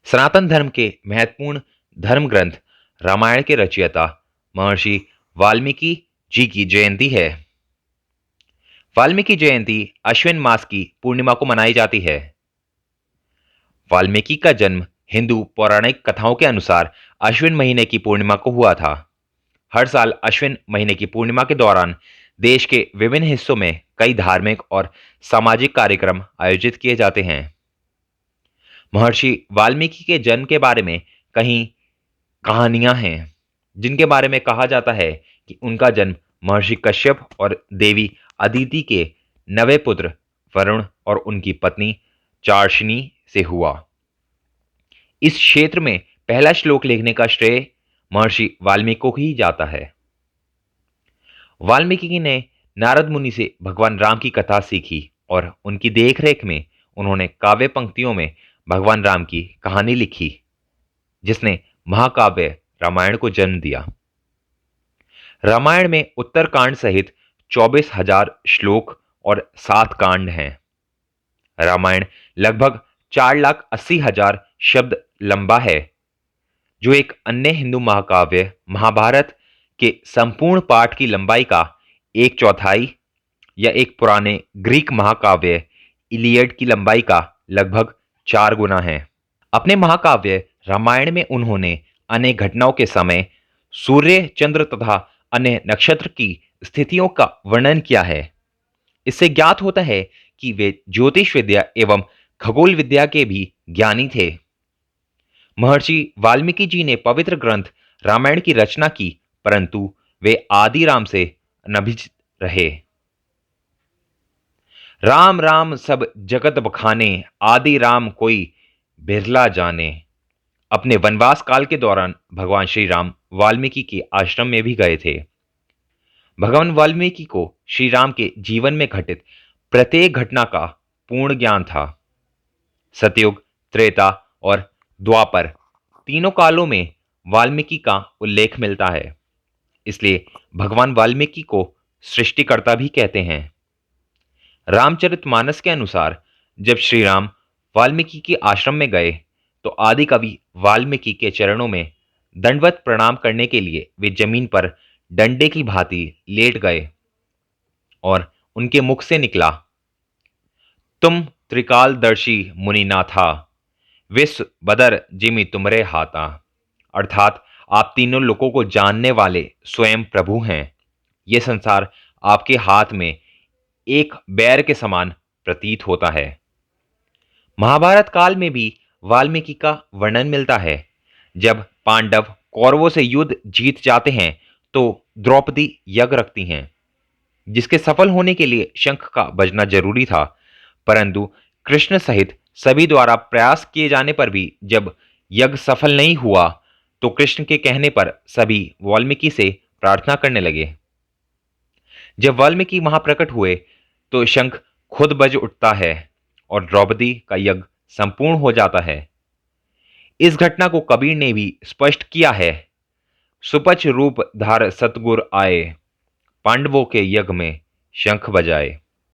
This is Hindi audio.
सनातन धर्म के महत्वपूर्ण धर्म ग्रंथ रामायण के रचयिता महर्षि वाल्मीकि जी की जयंती है। वाल्मीकि जयंती अश्विन मास की पूर्णिमा को मनाई जाती है। वाल्मीकि का जन्म हिंदू पौराणिक कथाओं के अनुसार अश्विन महीने की पूर्णिमा को हुआ था। हर साल अश्विन महीने की पूर्णिमा के दौरान देश के विभिन्न हिस्सों में कई धार्मिक और सामाजिक कार्यक्रम आयोजित किए जाते हैं। महर्षि वाल्मीकि के जन्म के बारे में कई कहानियां हैं, जिनके बारे में कहा जाता है कि उनका जन्म महर्षि कश्यप और देवी अदिति के नवे पुत्र वरुण और उनकी पत्नी चार्षणी से हुआ। इस क्षेत्र में पहला श्लोक लिखने का श्रेय महर्षि वाल्मीकि को ही जाता है। वाल्मीकि ने नारद मुनि से भगवान राम की कथा सीखी और उनकी देखरेख में उन्होंने काव्य पंक्तियों में भगवान राम की कहानी लिखी, जिसने महाकाव्य रामायण को जन्म दिया। रामायण में उत्तरकांड सहित 24,000 श्लोक और 7 कांड हैं। रामायण लगभग 4,80,000 शब्द लंबा है, जो एक अन्य हिंदू महाकाव्य महाभारत के संपूर्ण पाठ की लंबाई का 1/4 या एक पुराने ग्रीक महाकाव्य इलियड की लंबाई का लगभग 4 गुना है। अपने महाकाव्य रामायण में उन्होंने अनेक घटनाओं के समय सूर्य, चंद्र तथा अन्य नक्षत्र की स्थितियों का वर्णन किया है। इससे ज्ञात होता है कि वे ज्योतिष विद्या एवं खगोल विद्या के भी ज्ञानी थे। महर्षि वाल्मीकि जी ने पवित्र ग्रंथ रामायण की रचना की, परंतु वे आदि राम से अनभिज्ञ रहे। राम राम सब जगत बखाने, आदि राम कोई बिरला जाने। अपने वनवास काल के दौरान भगवान श्री राम वाल्मीकि के आश्रम में भी गए थे। भगवान वाल्मीकि को श्री राम के जीवन में घटित प्रत्येक घटना का पूर्ण ज्ञान था। सतयुग, त्रेता और द्वापर तीनों कालों में वाल्मीकि का उल्लेख मिलता है। इसलिए भगवान वाल्मीकि को सृष्टिकर्ता भी कहते हैं। रामचरितमानस के अनुसार जब श्री राम वाल्मीकि के आश्रम में गए तो आदि कवि वाल्मीकि के चरणों में दंडवत प्रणाम करने के लिए वे जमीन पर डंडे की भांति लेट गए और उनके मुख से निकला, तुम त्रिकालदर्शी मुनिनाथा, विश्व बदर जिमि तुमरे हाथा। अर्थात आप तीनों लोगों को जानने वाले स्वयं प्रभु हैं। यह संसार आपके हाथ में एक बैर के समान प्रतीत होता है। महाभारत काल में भी वाल्मीकि का वर्णन मिलता है। जब पांडव कौरवों से युद्ध जीत जाते हैं तो द्रौपदी यज्ञ रखती हैं, जिसके सफल होने के लिए शंख का बजना जरूरी था, परंतु कृष्ण सहित सभी द्वारा प्रयास किए जाने पर भी जब यज्ञ सफल नहीं हुआ तो कृष्ण के कहने पर सभी वाल्मीकि से प्रार्थना करने लगे। जब वाल्मीकि महाप्रकट हुए तो शंख खुद बज उठता है और द्रौपदी का यज्ञ संपूर्ण हो जाता है। इस घटना को कबीर ने भी स्पष्ट किया है, सुपच रूप धार सतगुर आए, पांडवों के यज्ञ में शंख बजाए।